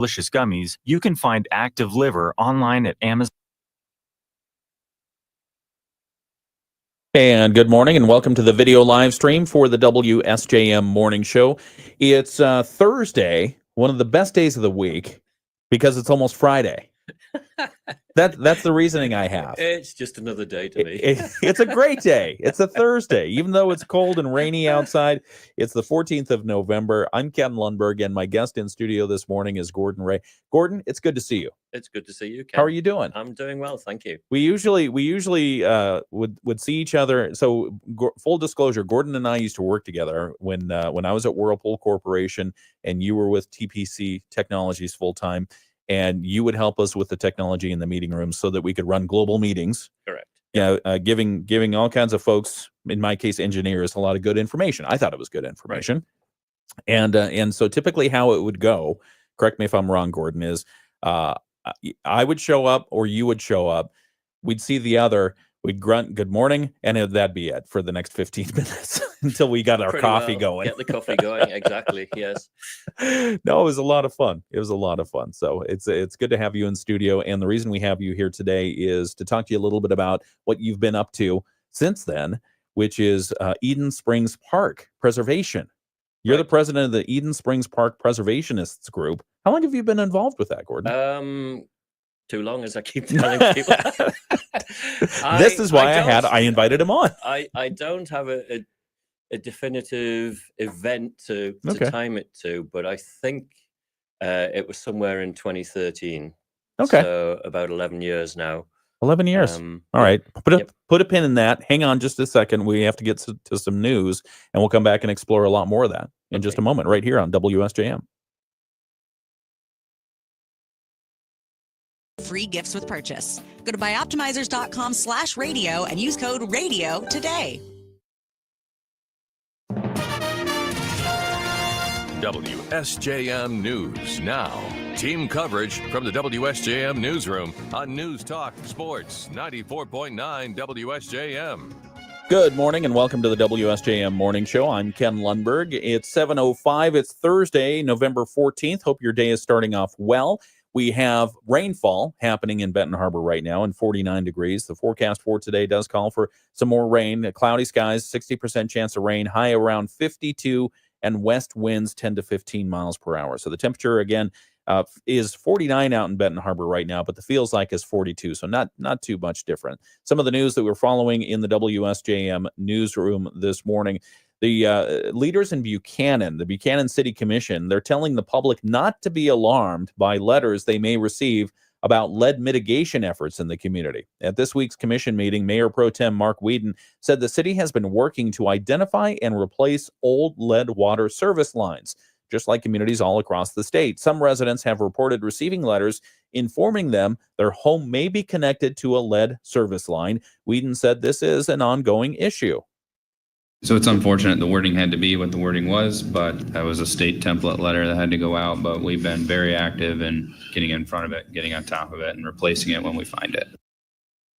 delicious gummies, you can find Active Liver online at Amazon. And good morning and welcome to the video live stream for the WSJM Morning Show. It's Thursday, one of the best days of the week because it's almost Friday. That's the reasoning I have. It's just another day to me. It's a great day. It's a Thursday. Even though it's cold and rainy outside, it's the 14th of November. I'm Ken Lundberg, and my guest in studio this morning is Gordon Reay. Gordon, it's good to see you. It's good to see you, Ken. How are you doing? I'm doing well, thank you. We usually would see each other. So full disclosure, Gordon and I used to work together when I was at Whirlpool Corporation and you were with TPC Technologies full time. And you would help us with the technology in the meeting room so that we could run global meetings. Correct. Yeah, giving all kinds of folks, in my case, engineers, a lot of good information. I thought it was good information. Right. And so typically how it would go, correct me if I'm wrong, Gordon, is I would show up or you would show up. We'd see the other. We'd grunt, good morning, and that'd be it for the next 15 minutes until we got our coffee going. Get the coffee going, exactly, yes. No, it was a lot of fun. It was a lot of fun. So it's good to have you in studio, and the reason we have you here today is to talk to you a little bit about what you've been up to since then, which is Eden Springs Park Preservation. You're the president of the Eden Springs Park Preservationists group. How long have you been involved with that, Gordon? Too long, as I keep telling people. This is why I invited him on. I don't have a definitive event to time it to, but I think it was somewhere in 2013. Okay. So about 11 years now. 11 years. All right. Put a pin in that. Hang on just a second. We have to get to some news, and we'll come back and explore a lot more of that in just a moment right here on WSJM. Free gifts with purchase. Go to buyoptimizers.com/radio and use code RADIO today. WSJM News Now. Team coverage from the WSJM Newsroom on News Talk Sports 94.9 WSJM. Good morning and welcome to the WSJM Morning Show. I'm Ken Lundberg. It's 7:05. It's Thursday, November 14th. Hope your day is starting off well. We have rainfall happening in Benton Harbor right now and 49 degrees. The forecast for today does call for some more rain. Cloudy skies, 60% chance of rain, high around 52, and west winds 10 to 15 miles per hour. So the temperature, again, is 49 out in Benton Harbor right now, but the feels like is 42, so not too much different. Some of the news that we're following in the WSJM newsroom this morning. The leaders in Buchanan, the Buchanan City Commission, they're telling the public not to be alarmed by letters they may receive about lead mitigation efforts in the community. At this week's commission meeting, Mayor Pro Tem Mark Whedon said the city has been working to identify and replace old lead water service lines, just like communities all across the state. Some residents have reported receiving letters informing them their home may be connected to a lead service line. Whedon said this is an ongoing issue. So it's unfortunate the wording had to be what the wording was, but that was a state template letter that had to go out. But we've been very active in getting in front of it, getting on top of it, and replacing it when we find it.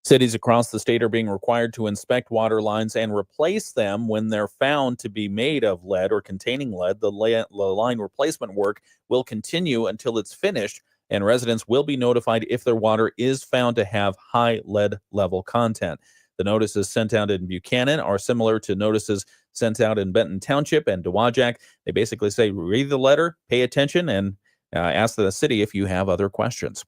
Cities across the state are being required to inspect water lines and replace them when they're found to be made of lead or containing lead. The line replacement work will continue until it's finished, and residents will be notified if their water is found to have high lead level content. The notices sent out in Buchanan are similar to notices sent out in Benton Township and Dowagiac. They basically say, read the letter, pay attention, and ask the city if you have other questions.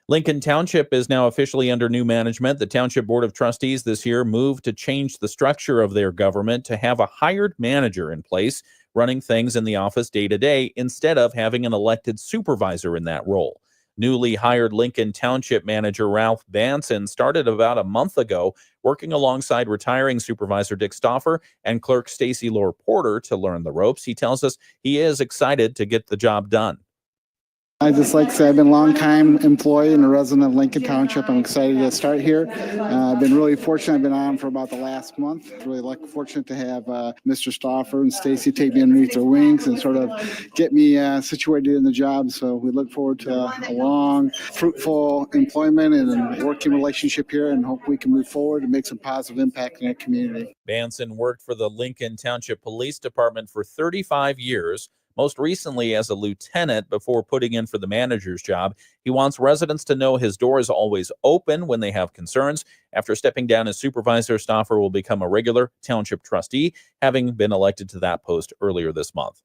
Lincoln Township is now officially under new management. The Township Board of Trustees this year moved to change the structure of their government to have a hired manager in place running things in the office day to day instead of having an elected supervisor in that role. Newly hired Lincoln Township manager Ralph Banson started about a month ago, working alongside retiring supervisor Dick Stauffer and clerk Stacy Lore Porter to learn the ropes. He tells us he is excited to get the job done. I just like to say I've been a long-time employee and a resident of Lincoln Township. I'm excited to start here. I've been really fortunate. I've been on for about the last month. Really fortunate to have Mr. Stauffer and Stacy take me underneath their wings and sort of get me situated in the job. So we look forward to a long, fruitful employment and a working relationship here, and hope we can move forward and make some positive impact in our community. Banson worked for the Lincoln Township Police Department for 35 years. most recently as a lieutenant before putting in for the manager's job. He wants residents to know his door is always open when they have concerns. After stepping down as supervisor, Stauffer will become a regular township trustee, having been elected to that post earlier this month.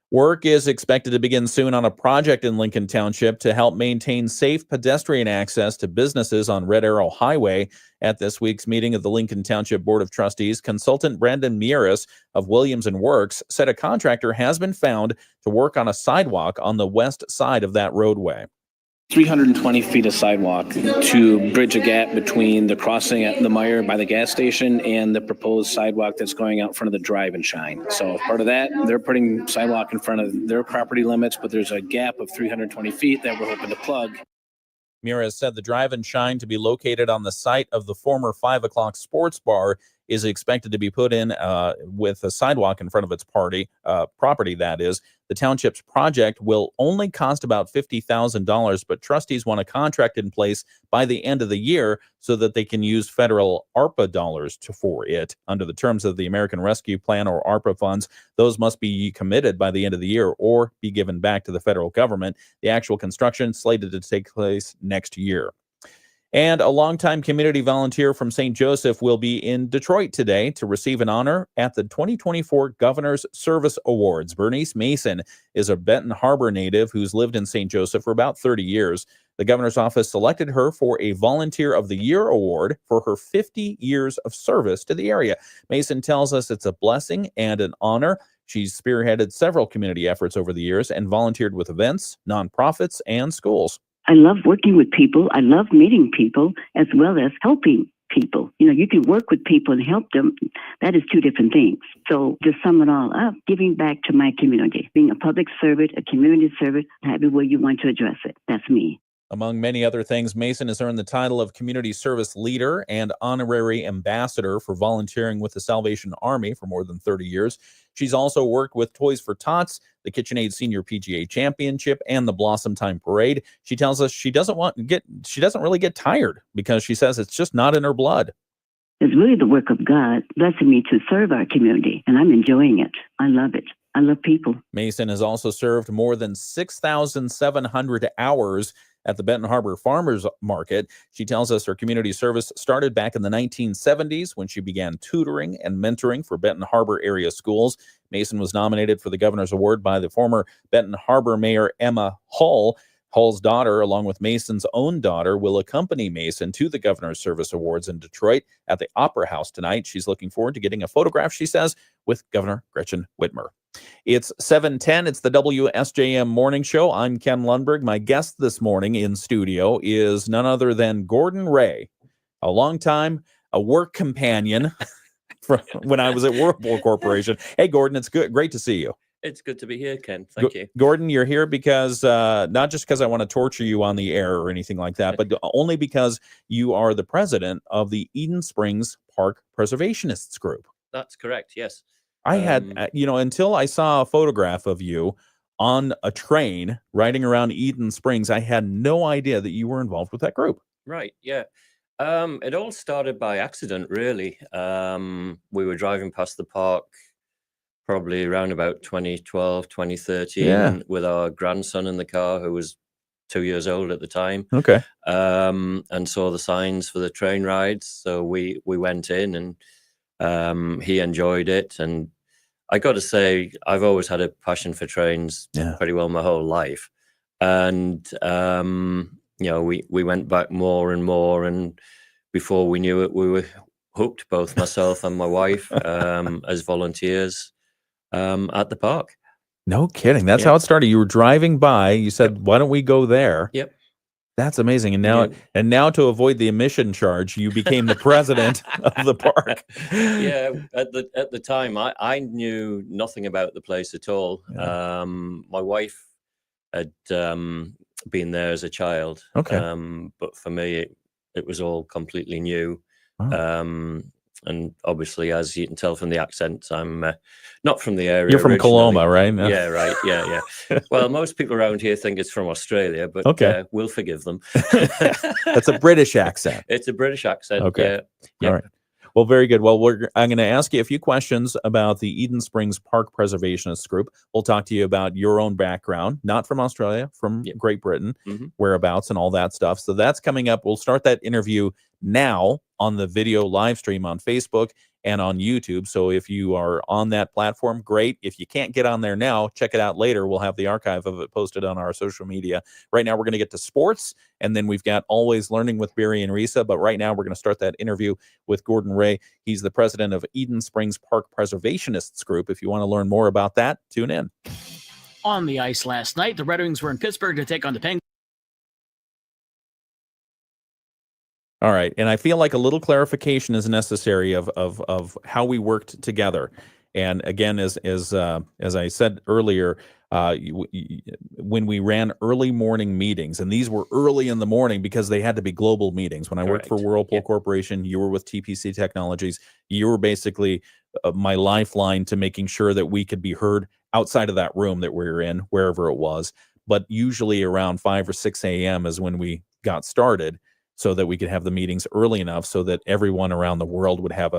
Work is expected to begin soon on a project in Lincoln Township to help maintain safe pedestrian access to businesses on Red Arrow Highway. At this week's meeting of the Lincoln Township Board of Trustees, consultant Brandon Mieres of Williams & Works said a contractor has been found to work on a sidewalk on the west side of that roadway. 320 feet of sidewalk to bridge a gap between the crossing at the Meyer by the gas station and the proposed sidewalk that's going out in front of the Drive and Shine. So part of that, they're putting sidewalk in front of their property limits, but there's a gap of 320 feet that we're hoping to plug. Mieres said the Drive and Shine, to be located on the site of the former 5 o'clock sports bar, is expected to be put in with a sidewalk in front of its property, that is. The township's project will only cost about $50,000, but trustees want a contract in place by the end of the year so that they can use federal ARPA dollars for it. Under the terms of the American Rescue Plan, or ARPA funds, those must be committed by the end of the year or be given back to the federal government. The actual construction slated to take place next year. And a longtime community volunteer from St. Joseph will be in Detroit today to receive an honor at the 2024 Governor's Service Awards. Bernice Mason is a Benton Harbor native who's lived in St. Joseph for about 30 years. The governor's office selected her for a Volunteer of the Year award for her 50 years of service to the area. Mason tells us it's a blessing and an honor. She's spearheaded several community efforts over the years and volunteered with events, nonprofits, and schools. I love working with people. I love meeting people as well as helping people. You know, you can work with people and help them. That is two different things. So to sum it all up, giving back to my community, being a public servant, a community servant, however way you want to address it. That's me. Among many other things, Mason has earned the title of Community Service Leader and Honorary Ambassador for volunteering with the Salvation Army for more than 30 years. She's also worked with Toys for Tots, the KitchenAid Senior PGA Championship, and the Blossom Time Parade. She tells us she doesn't really get tired because she says it's just not in her blood. It's really the work of God blessing me to serve our community, and I'm enjoying it. I love it. I love people. Mason has also served more than 6,700 hours at the Benton Harbor Farmers Market. She tells us her community service started back in the 1970s when she began tutoring and mentoring for Benton Harbor area schools. Mason was nominated for the Governor's Award by the former Benton Harbor Mayor Emma Hull. Hull's daughter, along with Mason's own daughter, will accompany Mason to the Governor's Service Awards in Detroit at the Opera House tonight. She's looking forward to getting a photograph, she says, with Governor Gretchen Whitmer. It's 7:10. It's the WSJM Morning Show. I'm Ken Lundberg. My guest this morning in studio is none other than Gordon Reay, a longtime work companion from when I was at Whirlpool Corporation. Hey, Gordon, it's great to see you. It's good to be here, Ken. Thank you. Gordon, you're here because not just because I want to torture you on the air or anything like that, but only because you are the president of the Eden Springs Park Preservationists group. That's correct, yes. I had, until I saw a photograph of you on a train riding around Eden Springs, I had no idea that you were involved with that group. Right, yeah. It all started by accident, really. We were driving past the park probably around about 2012, 2013 with our grandson in the car, who was 2 years old at the time. Okay. And saw the signs for the train rides. So we went in and he enjoyed it. And I got to say, I've always had a passion for trains pretty well my whole life. And, we went back more and more. And before we knew it, we were hooked, both myself and my wife, as volunteers at the park. No kidding. That's how it started. You were driving by. You said, why don't we go there? Yep. That's amazing. And now to avoid the admission charge, you became the president of the park. Yeah. At the time, I knew nothing about the place at all. Yeah. My wife had been there as a child. Okay. But for me, it was all completely new. Oh. And obviously, as you can tell from the accent, I'm not from the area. You're from originally. Coloma, right? Yeah, right. Yeah. Well, most people around here think it's from Australia, but we'll forgive them. That's a British accent. It's a British accent. Okay. Yeah. All right. Well, very good. Well, I'm going to ask you a few questions about the Eden Springs Park Preservationists group. We'll talk to you about your own background, not from Australia, from Great Britain, whereabouts and all that stuff. So that's coming up. We'll start that interview now on the video live stream on Facebook and on YouTube. So if you are on that platform, great. If you can't get on there now, check it out later. We'll have the archive of it posted on our social media. Right now, we're going to get to sports, and then we've got Always Learning with Barry and Risa. But right now, we're going to start that interview with Gordon Reay. He's the president of Eden Springs Park Preservationists Group. If you want to learn more about that, tune in. On the ice last night, the Red Wings were in Pittsburgh to take on the Penguins. All right, and I feel like a little clarification is necessary of how we worked together. And again, as I said earlier, when we ran early morning meetings, and these were early in the morning because they had to be global meetings. When I worked for Whirlpool Corporation, you were with TPC Technologies. You were basically my lifeline to making sure that we could be heard outside of that room that we were in, wherever it was. But usually around 5 or 6 a.m. is when we got started, so that we could have the meetings early enough so that everyone around the world would have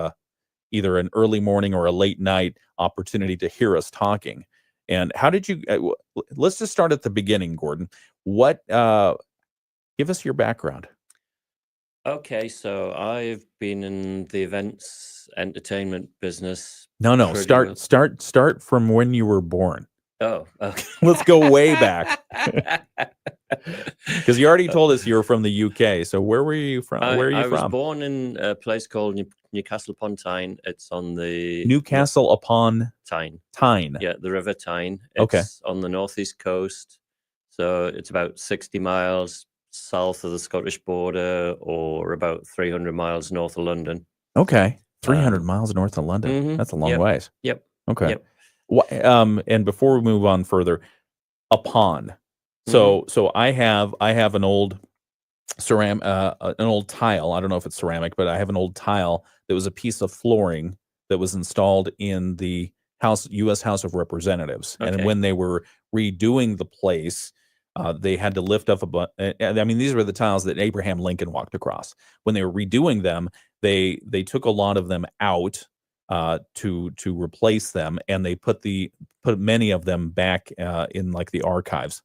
either an early morning or a late night opportunity to hear us talking. And how did you, let's just start at the beginning, Gordon. Give us your background. Okay, so I've been in the events entertainment business. No, start from when you were born. Oh, okay. Let's go way back. Because you already told us you were from the UK. So where were you from? Where are you from? I was born in a place called Newcastle upon Tyne. It's on the Newcastle upon Tyne. Tyne. Yeah, the River Tyne. It's on the northeast coast. So it's about 60 miles south of the Scottish border, or about 300 miles north of London. Okay. 300 miles north of London. That's a long ways. Yep. Okay. Yep. And before we move on further, upon. So I have an old an old tile. I don't know if it's ceramic, but I have an old tile that was a piece of flooring that was installed in the U.S. House of Representatives. Okay. And when they were redoing the place, they had to lift up I mean, these were the tiles that Abraham Lincoln walked across. When they were redoing them, they took a lot of them out to replace them, and they put many of them back in like the archives.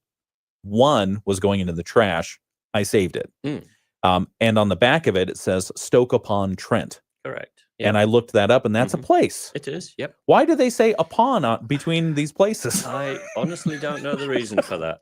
One was going into the trash. I saved it. And on the back of it, it says Stoke-upon-Trent. Correct. Yep. And I looked that up, and that's a place. It is, yep. Why do they say upon between these places? I honestly don't know the reason for that.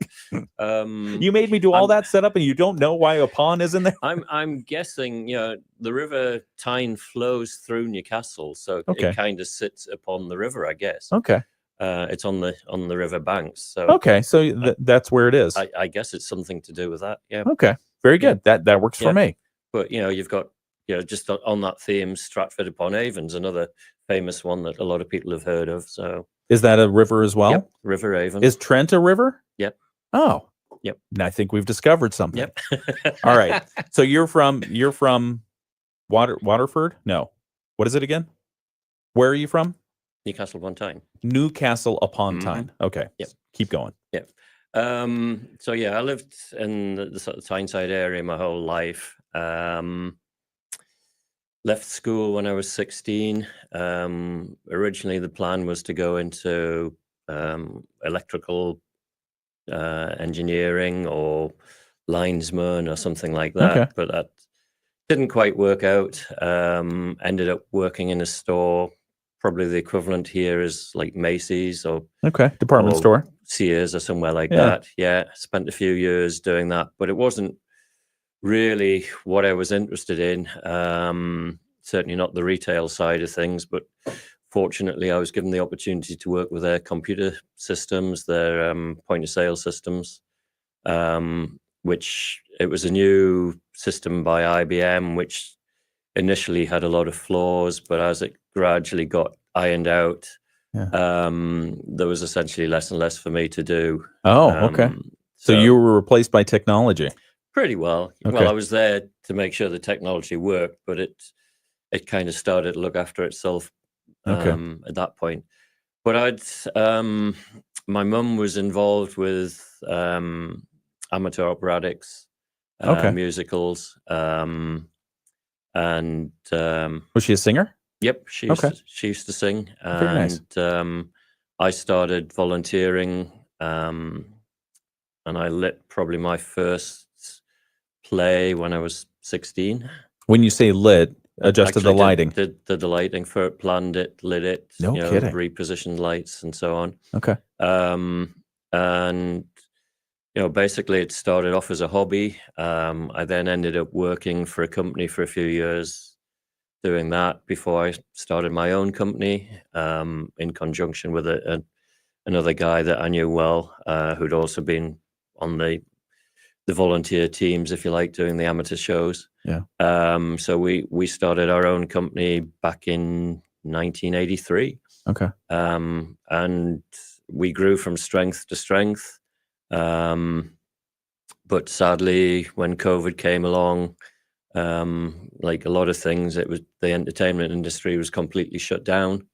You made me do all that setup, and you don't know why upon is in there? I'm guessing, the River Tyne flows through Newcastle, so it kind of sits upon the river, I guess. Okay. It's on the river banks. So okay, so that's where it is. I guess it's something to do with that. Yeah. Okay. Very good. Yeah. That works for me. But you've got just on that theme, Stratford-upon-Avon's another famous one that a lot of people have heard of. So is that a river as well? Yep. River Avon. Is Trent a river? Yep. Oh. Yep. I think we've discovered something. Yep. All right. So you're from Waterford? No. What is it again? Where are you from? Newcastle upon Tyne. Newcastle upon Tyne. Okay. Yep. Keep going. Yep. So I lived in the sort of Tyneside area my whole life. Left school when I was 16. Originally, the plan was to go into electrical engineering or linesman or something like that, but that didn't quite work out. Ended up working in a store. Probably the equivalent here is like Macy's or department store, Sears or somewhere like that. Yeah, spent a few years doing that, but it wasn't really what I was interested in. Certainly not the retail side of things, but fortunately I was given the opportunity to work with their computer systems, their point of sale systems, which it was a new system by IBM, which initially had a lot of flaws, but as it gradually got ironed out, there was essentially less and less for me to do. So you were replaced by technology? Pretty well. Well, I was there to make sure the technology worked, but it kind of started to look after itself at that point. But my mum was involved with amateur operatics, musicals, and Was she a singer? yep, she used to sing, Very nice. and I started volunteering, and I lit probably my first play when I was 16. When you say lit, adjusted Actually the lighting. Did the lighting for it, planned it, lit it. No kidding. Repositioned lights and so on. Okay. And basically it started off as a hobby. I then ended up working for a company for a few years doing that before I started my own company, in conjunction with another guy that I knew well, who'd also been on the volunteer teams, if you like, doing the amateur shows. Yeah. So we started our own company back in 1983. Okay. And we grew from strength to strength. But sadly, when COVID came along, like a lot of things, it was the entertainment industry was completely shut down.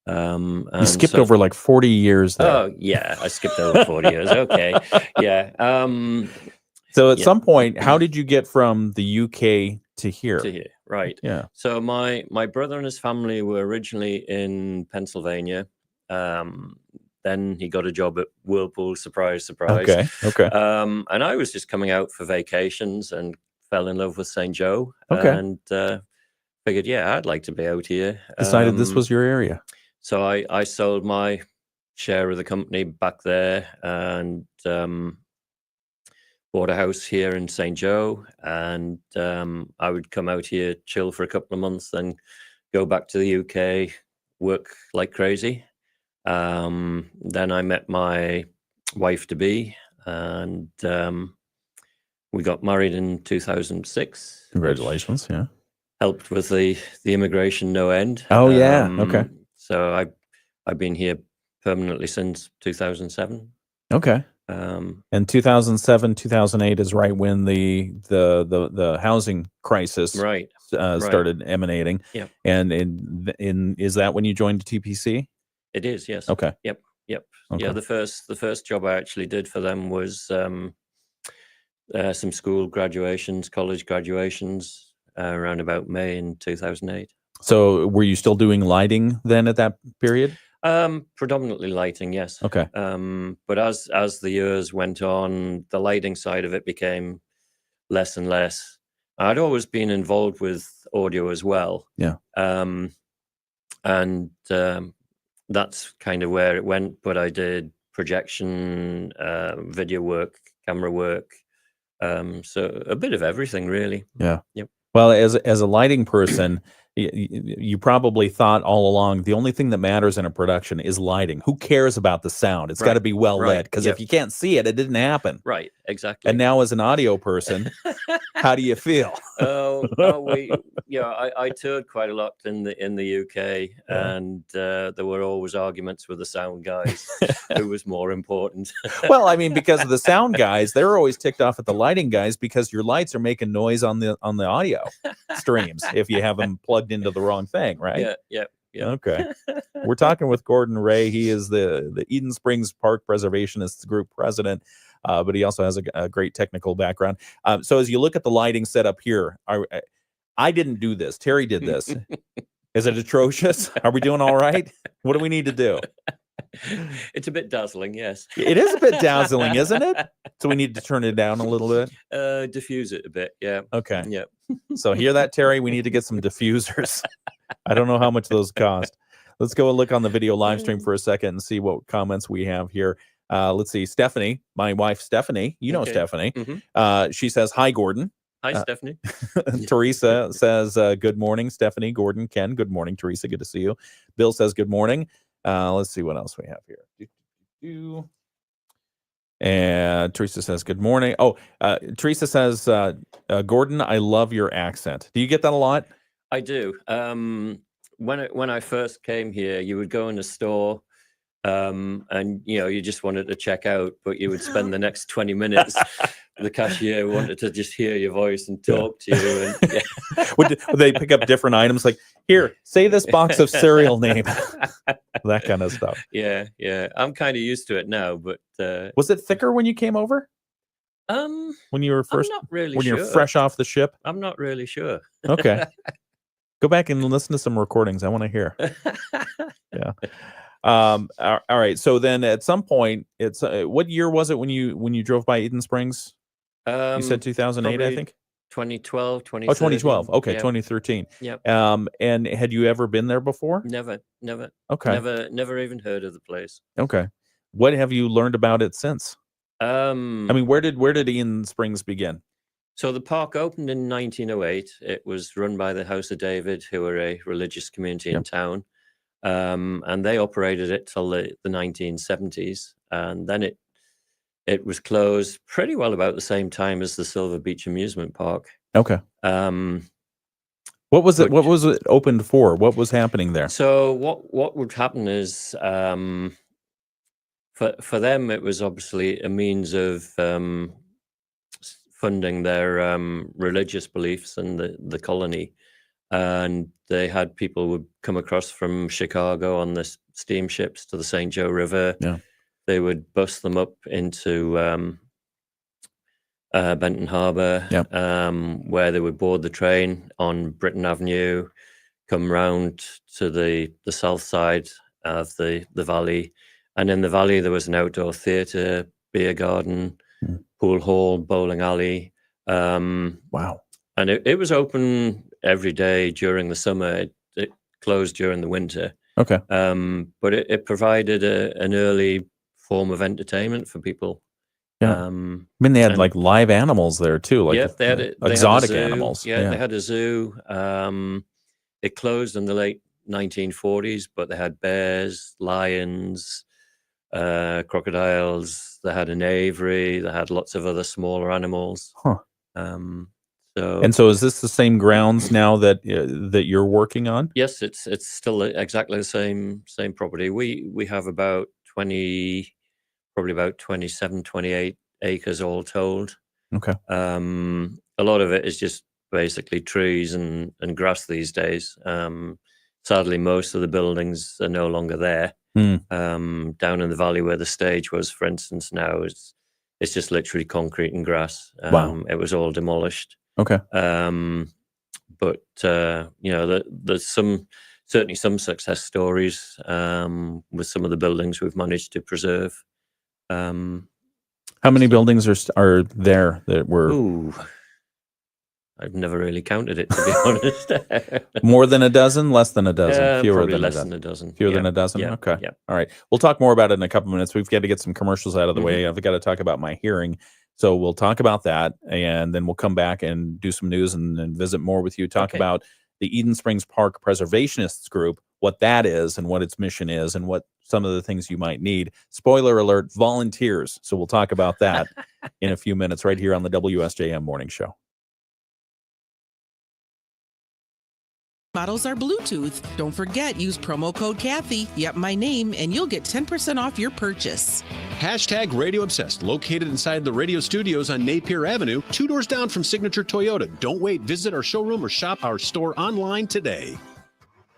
You skipped over like 40 years there. Oh yeah, I skipped over 40 years. Okay. Yeah. So at some point, how did you get from the UK to here? To here, right. Yeah. So my brother and his family were originally in Pennsylvania. Then he got a job at Whirlpool, surprise, surprise. Okay. And I was just coming out for vacations and fell in love with St. Joe. Okay. And figured, yeah, I'd like to be out here. Decided this was your area. So I sold my share of the company back there and bought a house here in St. Joe. And I would come out here, chill for a couple of months, then go back to the UK, work like crazy. Then I met my wife-to-be, and we got married in 2006. Congratulations. Yeah. Helped with the immigration no end. Oh, yeah. Okay. So I've been here permanently since 2007. Okay. And 2007, 2008 is right when the housing crisis started emanating. Yeah. And is that when you joined TPC? It is, yes. Okay. Yep. Okay. Yeah, the first job I actually did for them was some school graduations, college graduations, around about May in 2008. So were you still doing lighting then at that period? Predominantly lighting, yes. Okay. But as the years went on, the lighting side of it became less and less. I'd always been involved with audio as well. Yeah. And that's kind of where it went. But I did projection, video work, camera work. So a bit of everything, really. Yeah. Yep. Well, as a lighting person, you probably thought all along the only thing that matters in a production is lighting. Who cares about the sound? It's got to be well lit, because if you can't see it, it didn't happen. Right, exactly. And now, as an audio person, how do you feel? I toured quite a lot in the UK, and there were always arguments with the sound guys who was more important. Well, I mean, because of the sound guys, they're always ticked off at the lighting guys because your lights are making noise on the audio streams if you have them plugged into the wrong thing, right? Yeah. Okay. We're talking with Gordon Reay. He is the Eden Springs Park Preservationists group president, but he also has a great technical background. So as you look at the lighting setup here, I didn't do this. Terry did this. Is it atrocious? Are we doing all right? What do we need to do? It's a bit dazzling, yes. It is a bit dazzling, isn't it? So we need to turn it down a little bit. Diffuse it a bit, yeah. Okay. Yeah. So hear that, Terry? We need to get some diffusers. I don't know how much those cost. Let's go and look on the video live stream for a second and see what comments we have here. Let's see. Stephanie, my wife, Stephanie, you know Stephanie. Mm-hmm. She says, hi, Gordon. Hi, Stephanie. Teresa says, good morning, Stephanie, Gordon, Ken. Good morning, Teresa. Good to see you. Bill says, good morning. Let's see what else we have here. And Teresa says, good morning. Oh, Teresa says, Gordon, I love your accent. Do you get that a lot? I do. When I first came here, you would go in a store, and you just wanted to check out, but you would spend the next 20 minutes. The cashier wanted to just hear your voice and talk to you. And, would they pick up different items like, here, say this box of cereal name, that kind of stuff? Yeah. I'm kind of used to it now, but was it thicker when you came over? when you were I'm not really when sure. you're fresh off the ship? I'm not really sure. Okay. Go back and listen to some recordings. I want to hear. Yeah. All right. So then at some point, it's what year was it when you drove by Eden Springs? You said 2008, I think. 2012, 2013. Oh, 2012. Okay, Yep. 2013. Yep. And had you ever been there before? Never. Okay. Never even heard of the place. Okay. What have you learned about it since? I Um, mean, where did Eden Springs begin? so the park opened in 1908. It was run by the House of David, who are a religious community in town. And they operated it till the 1970s. And then it was closed pretty well about the same time as the Silver Beach Amusement Park. Okay. What was it? What was it opened for? What was happening there? So what would happen is for them it was obviously a means of funding their religious beliefs and the colony, and they had people would come across from Chicago on the steamships to the St. Joe River. Yeah. They would bus them up into Benton Harbor, where they would board the train on Britain Avenue, come round to the south side of the valley, and in the valley there was an outdoor theatre, beer garden, pool hall, bowling alley. Wow! And it was open every day during the summer. It closed during the winter. Okay. But it provided an early form of entertainment for people. Yeah. I mean, they had like live animals there too, like they had exotic animals. Yeah, they had a zoo. It closed in the late 1940s, but they had bears, lions, crocodiles. They had an aviary. They had lots of other smaller animals. Huh. So is this the same grounds now that you're working on? Yes, it's still exactly the same property. We have about 20, probably about 27, 28 acres all told. Okay. A lot of it is just basically trees and grass these days. Sadly, most of the buildings are no longer there. Down in the valley where the stage was, for instance, now it's just literally concrete and grass. Wow. It was all demolished. Okay. But there's certainly some success stories with some of the buildings we've managed to preserve. How many buildings are there that were? Ooh, I've never really counted it, to be honest. More than a dozen, less than a dozen, fewer probably than less a dozen. than a dozen. Fewer Yeah. than a dozen. Yeah. Okay. Yeah. All right. We'll talk more about it in a couple minutes. We've got to get some commercials out of the way. I've got to talk about my hearing. So we'll talk about that, and then we'll come back and do some news and visit more with you. Talk about the Eden Springs Park Preservationists group, what that is and what its mission is and what some of the things you might need. Spoiler alert, volunteers. So we'll talk about that in a few minutes right here on the WSJM Morning Show. Models are Bluetooth. Don't forget, use promo code Kathy. Yep, my name, and you'll get 10% off your purchase. Hashtag Radio Obsessed, located inside the radio studios on Napier Avenue, 2 doors down from Signature Toyota. Don't wait. Visit our showroom or shop our store online today.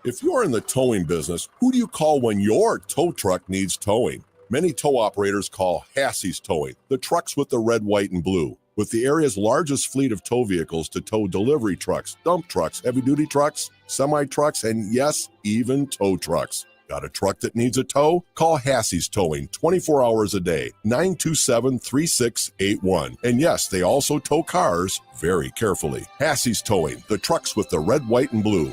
If you're in the towing business, who do you call when your tow truck needs towing? Many tow operators call Hassie's Towing, the trucks with the red, white, and blue. With the area's largest fleet of tow vehicles to tow delivery trucks, dump trucks, heavy-duty trucks, semi-trucks, and yes, even tow trucks. Got a truck that needs a tow? Call Hassie's Towing 24 hours a day, 927-3681. And yes, they also tow cars very carefully. Hassie's Towing, the trucks with the red, white, and blue.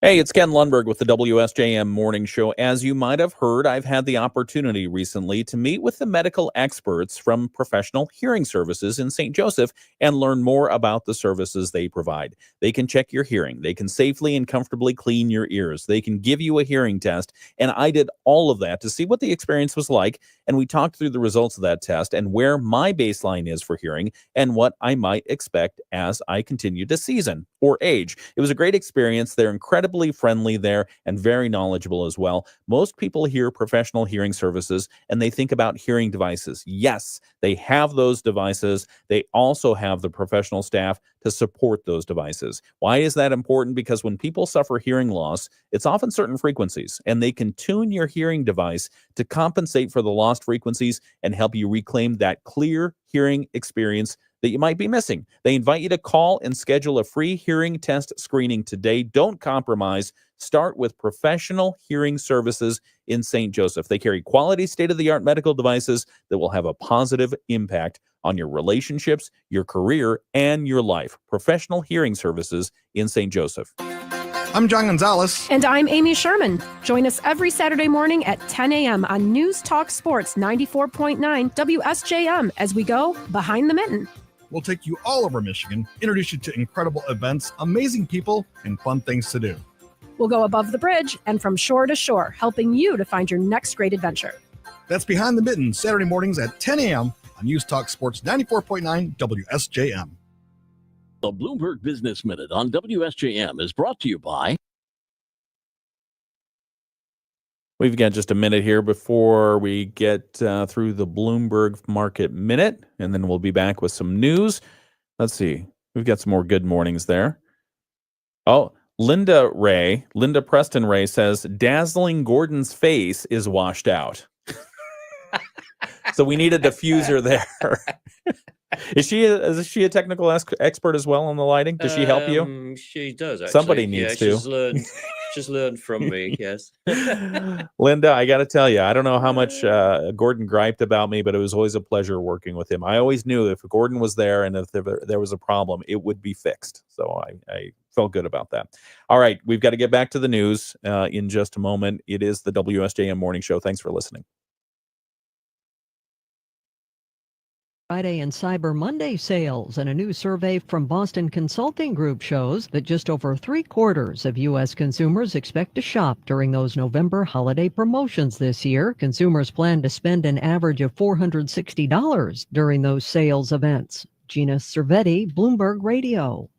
Hey, it's Ken Lundberg with the WSJM Morning Show. As you might have heard, I've had the opportunity recently to meet with the medical experts from Professional Hearing Services in St. Joseph and learn more about the services they provide. They can check your hearing. They can safely and comfortably clean your ears. They can give you a hearing test. And I did all of that to see what the experience was like. And we talked through the results of that test and where my baseline is for hearing and what I might expect as I continue to season or age. It was a great experience. They're incredible incredibly friendly there and very knowledgeable as well. Most people hear professional hearing services and they think about hearing devices. Yes, they have those devices. They also have the professional staff to support those devices. Why is that important? Because when people suffer hearing loss, it's often certain frequencies, and they can tune your hearing device to compensate for the lost frequencies and help you reclaim that clear hearing experience that you might be missing. They invite you to call and schedule a free hearing test screening today. Don't compromise. Start with Professional Hearing Services in St. Joseph. They carry quality, state-of-the-art medical devices that will have a positive impact on your relationships, your career, and your life. Professional Hearing Services in St. Joseph. I'm John Gonzalez. And I'm Amy Sherman. Join us every Saturday morning at 10 a.m. on News Talk Sports 94.9 WSJM as we go Behind the Mitten. We'll take you all over Michigan, introduce you to incredible events, amazing people, and fun things to do. We'll go above the bridge and from shore to shore, helping you to find your next great adventure. That's Behind the Mitten, Saturday mornings at 10 a.m. on News Talk Sports 94.9 WSJM. The Bloomberg Business Minute on WSJM is brought to you by... We've got just a minute here before we get through the Bloomberg Market Minute, and then we'll be back with some news. Let's see. We've got some more good mornings there. Oh, Linda Preston Ray says, dazzling Gordon's face is washed out. So we need a diffuser there. Is she a technical expert as well on the lighting? Does she help you? She does, actually. Somebody needs to. She's learned from me, yes. Linda, I got to tell you, I don't know how much Gordon griped about me, but it was always a pleasure working with him. I always knew if Gordon was there and if there was a problem, it would be fixed. So I felt good about that. All right, we've got to get back to the news in just a moment. It is the WSJM Morning Show. Thanks for listening. Friday and Cyber Monday sales, and a new survey from Boston Consulting Group shows that just over 3/4 of U.S. consumers expect to shop during those November holiday promotions this year. Consumers plan to spend an average of $460 during those sales events. Gina Cervetti, Bloomberg Radio.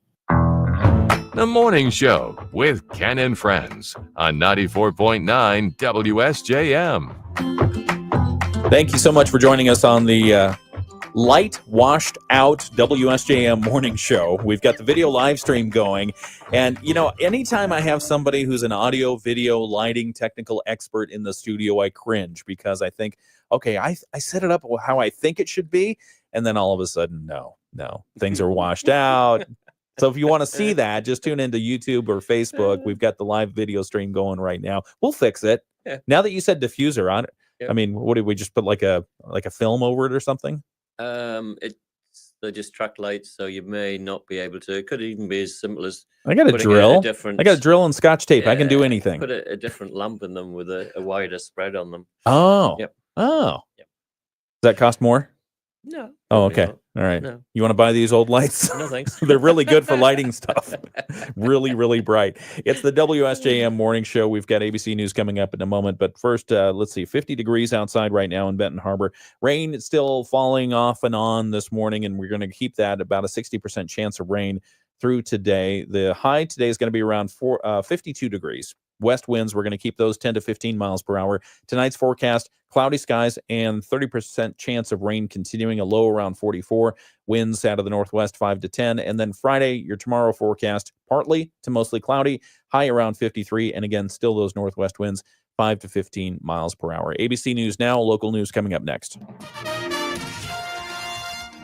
The Morning Show with Ken and Friends on 94.9 WSJM. Thank you so much for joining us on the light washed out WSJM morning show. We've got the video live stream going. And, you know, anytime I have somebody who's an audio, video, lighting, technical expert in the studio, I cringe because I think, okay, I set it up how I think it should be. And then all of a sudden, no, things are washed out. So if you want to see that, just tune into YouTube or Facebook. We've got the live video stream going right now. We'll fix it. Yeah. Now that you said diffuser on it, Yep. I mean, what did we just put like a film over it or something? They're just track lights, so you may not be able to. It could even be as simple as I got a drill. I got a drill and Scotch tape. Yeah, I can do anything. Put a different lamp in them with a wider spread on them. Oh. Yep. Oh. Yep. Does that cost more? No. Oh, okay. Not. All right. No. You want to buy these old lights? No, thanks. They're really good for lighting stuff. Really, really bright. It's the WSJM Morning Show. We've got ABC News coming up in a moment. But first, let's see, 50 degrees outside right now in Benton Harbor. Rain is still falling off and on this morning, and we're going to keep that about a 60% chance of rain through today. The high today is going to be around 52 degrees. West winds, we're going to keep those 10 to 15 miles per hour. Tonight's forecast, cloudy skies and 30% chance of rain continuing, a low around 44. Winds out of the northwest 5 to 10. And then Friday, your tomorrow forecast, partly to mostly cloudy, high around 53. And again, still those northwest winds 5 to 15 miles per hour. ABC News now, local news coming up next.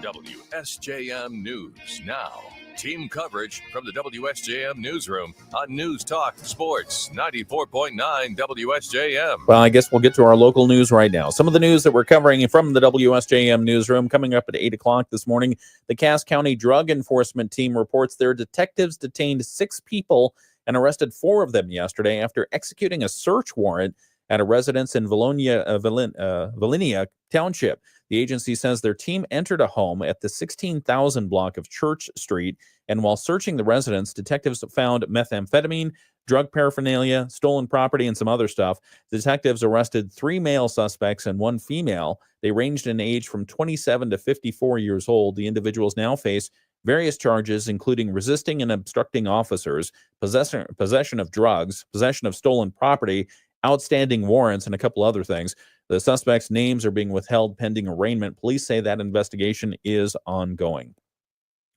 WSJM News now. Team coverage from the WSJM newsroom on News Talk Sports 94.9 WSJM. Well, I guess we'll get to our local news right now. Some of the news that we're covering from the WSJM newsroom coming up at 8 o'clock this morning. The Cass County Drug Enforcement Team reports their detectives detained 6 people and arrested 4 of them yesterday after executing a search warrant at a residence in Valinia Township. The agency says their team entered a home at the 16,000 block of Church Street, and while searching the residence, detectives found methamphetamine, drug paraphernalia, stolen property, and some other stuff. Detectives arrested 3 male suspects and 1 female. They ranged in age from 27 to 54 years old. The individuals now face various charges, including resisting and obstructing officers, possession of drugs, possession of stolen property, outstanding warrants, and a couple other things. The suspects' names are being withheld pending arraignment. Police say that investigation is ongoing.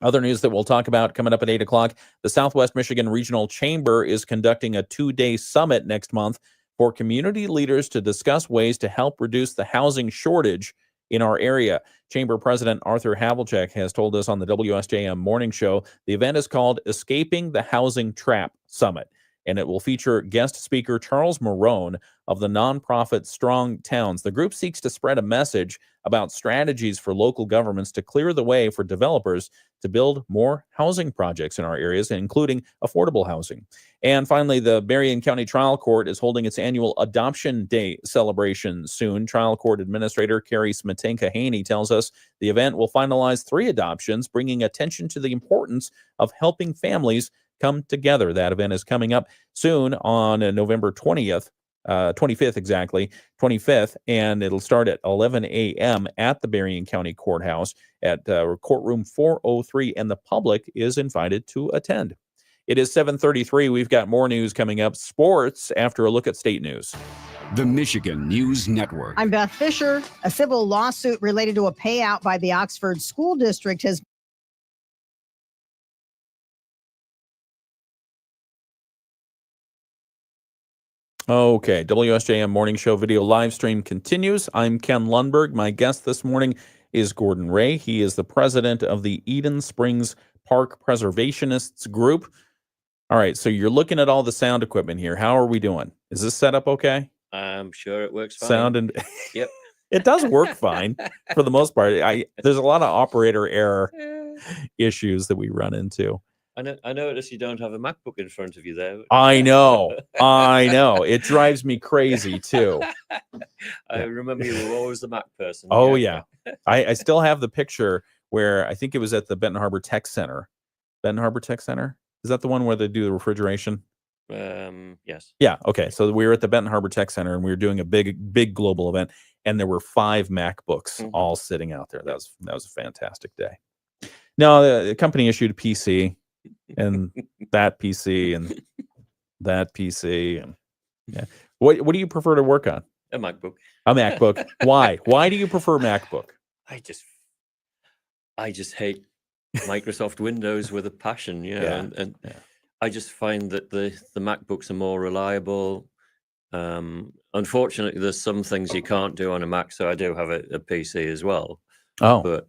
Other news that we'll talk about coming up at 8 o'clock, the Southwest Michigan Regional Chamber is conducting a 2-day summit next month for community leaders to discuss ways to help reduce the housing shortage in our area. Chamber President Arthur Havlicek has told us on the WSJM Morning Show the event is called Escaping the Housing Trap Summit, and it will feature guest speaker Charles Marone of the nonprofit Strong Towns. The group seeks to spread a message about strategies for local governments to clear the way for developers to build more housing projects in our areas, including affordable housing. And finally, the Berrien County Trial Court is holding its annual Adoption Day celebration soon. Trial Court Administrator Carrie Smetanka-Haney tells us the event will finalize 3 adoptions, bringing attention to the importance of helping families come together. That event is coming up soon on November 20th. 25th exactly, 25th, and it'll start at 11 a.m. at the Berrien County Courthouse at courtroom 403, and the public is invited to attend. It is 7:33. We've got more news coming up. Sports after a look at state news. The Michigan News Network. I'm Beth Fisher. A civil lawsuit related to a payout by the Oxford School District has Okay, WSJM Morning Show video live stream continues. I'm Ken Lundberg. My guest this morning is Gordon Reay. He is the president of the Eden Springs Park Preservationists group. All right, so you're looking at all the sound equipment here. How are we doing? Is this set up okay? I'm sure it works fine. Sound and Yep. It does work fine for the most part. There's a lot of operator error issues that we run into. I notice you don't have a MacBook in front of you there. I know. It drives me crazy too. I remember you were always the Mac person. Oh yeah. I still have the picture where I think it was at the Benton Harbor Tech Center. Benton Harbor Tech Center? Is that the one where they do the refrigeration? Yes. Yeah. Okay. So we were at the Benton Harbor Tech Center and we were doing a big global event, and there were 5 MacBooks all sitting out there. That was a fantastic day. No, the company issued a PC. And that PC and that PC and yeah. What do you prefer to work on? A MacBook. A MacBook. Why? Why do you prefer MacBook? I just hate Microsoft Windows with a passion, and I just find that the MacBooks are more reliable. Unfortunately, there's some things you can't do on a Mac, so I do have a PC as well. Oh, but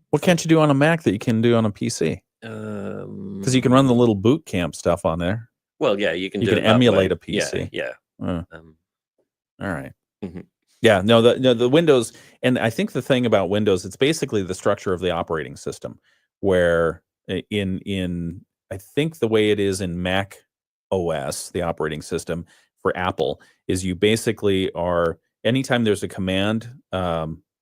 what can't you do on a Mac that you can do on a PC? Because you can run the little boot camp stuff on there. Well, yeah, you can emulate a PC. Yeah. All right. Yeah, no, the Windows, and I think the thing about Windows, it's basically the structure of the operating system, where in I think the way it is in Mac OS, the operating system for Apple, is you basically are, anytime there's a command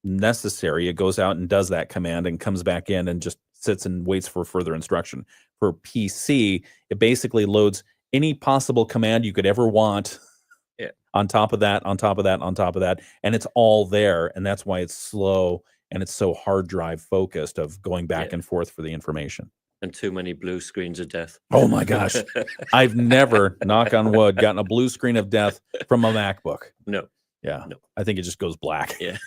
necessary, it goes out and does that command and comes back in and just sits and waits for further instruction. For PC, it basically loads any possible command you could ever want on top of that, and it's all there, and that's why it's slow and it's so hard drive focused of going back and forth for the information. And too many blue screens of death. Oh my gosh. I've never, knock on wood, gotten a blue screen of death from a MacBook. No. Yeah. No. I think it just goes black. Yeah.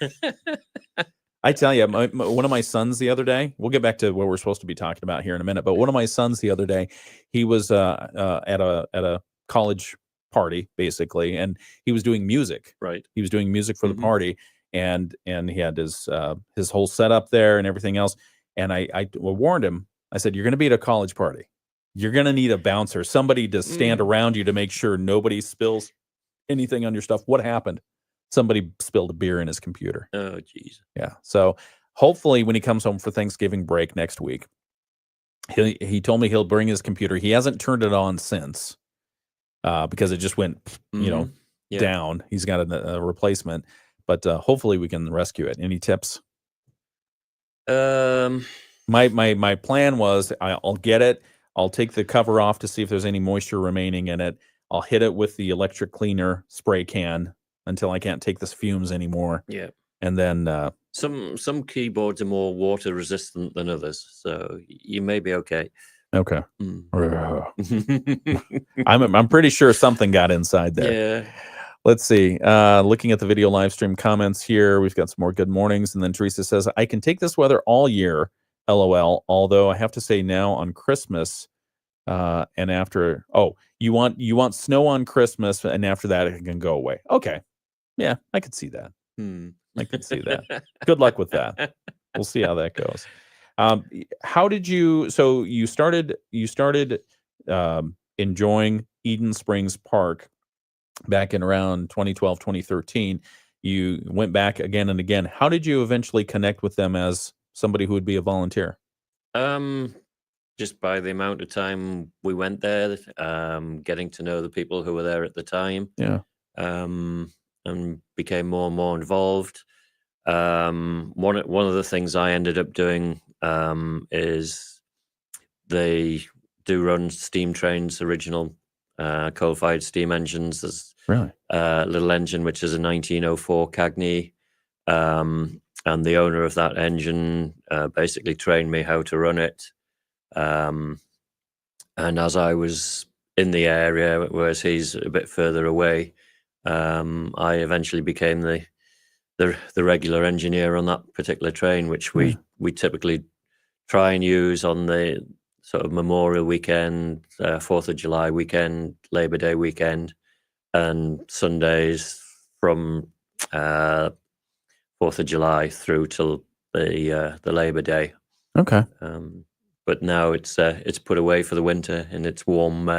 I tell you, one of my sons the other day, we'll get back to what we're supposed to be talking about here in a minute, but one of my sons the other day, he was at a college party, basically, and he was doing music. Right. He was doing music for the party, and he had his whole setup there and everything else. And I warned him. I said, you're going to be at a college party. You're going to need a bouncer, somebody to stand around you to make sure nobody spills anything on your stuff. What happened? Somebody spilled a beer in his computer. Oh, geez. Yeah. So hopefully when he comes home for Thanksgiving break next week, he told me he'll bring his computer. He hasn't turned it on since because it just went, down. He's got a replacement, but hopefully we can rescue it. Any tips? My plan was I'll get it. I'll take the cover off to see if there's any moisture remaining in it. I'll hit it with the electric cleaner spray can until I can't take the fumes anymore. Yeah. And then Some keyboards are more water resistant than others, so you may be okay. Okay. I'm pretty sure something got inside there. Yeah. Let's see. Looking at the video live stream comments here, we've got some more good mornings. And then Teresa says, I can take this weather all year, LOL. Although I have to say now on Christmas and after, you want snow on Christmas and after that it can go away. Okay. Yeah, I could see that. I can see that. Good luck with that. We'll see how that goes. How did you, so you started enjoying Eden Springs Park back in around 2012, 2013. You went back again and again. How did you eventually connect with them as somebody who would be a volunteer? Just by the amount of time we went there, getting to know the people who were there at the time. Yeah. And became more and more involved. One of the things I ended up doing is they do run steam trains, original coal-fired steam engines. There's really a little engine which is a 1904 Cagney, and the owner of that engine basically trained me how to run it. And as I was in the area, whereas he's a bit further away, I eventually became the regular engineer on that particular train, which we typically try and use on the sort of Memorial weekend, 4th of July weekend, Labor Day weekend, and Sundays from 4th of July through till the Labor Day. Okay. But now it's put away for the winter in its warm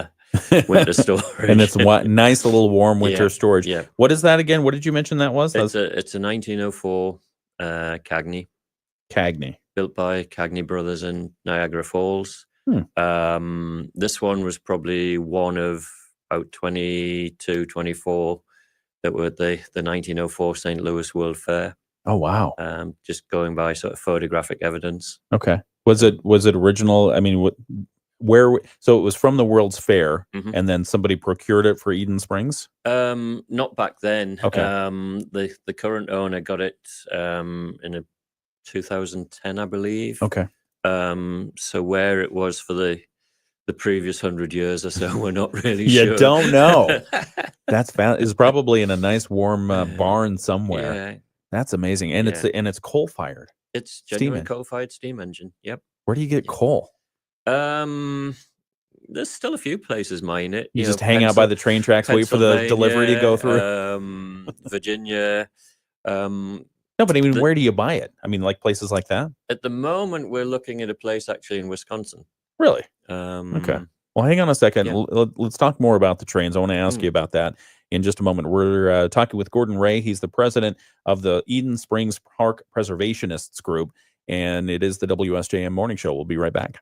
winter storage. And it's nice little warm winter storage. Yeah. What is that again? What did you mention that was? It's a 1904 Cagney. Cagney. Built by Cagney Brothers in Niagara Falls. This one was probably one of about 22, 24 that were at the 1904 St. Louis World Fair. Oh, wow. Just going by sort of photographic evidence. Okay. Was it original? I mean, so it was from the World's Fair, and then somebody procured it for Eden Springs? Not back then. Okay. The current owner got it in a 2010, I believe. Okay. So where it was for the previous 100 years or so, we're not really sure. You don't know. That's it's probably in a nice warm barn somewhere. Yeah. That's amazing, and it's coal fired. It's genuine coal-fired steam engine. Yep. Where do you get coal? There's still a few places mine it. You just hang out by the train tracks, wait for the delivery to go through. Virginia. No, but I mean, where do you buy it? I mean, like places like that? At the moment, we're looking at a place actually in Wisconsin. Really? Okay. Well, hang on a second. Yeah. Let's talk more about the trains. I want to ask you about that in just a moment. We're talking with Gordon Reay. He's the president of the Eden Springs Park Preservationists group, and it is the WSJM Morning Show. We'll be right back.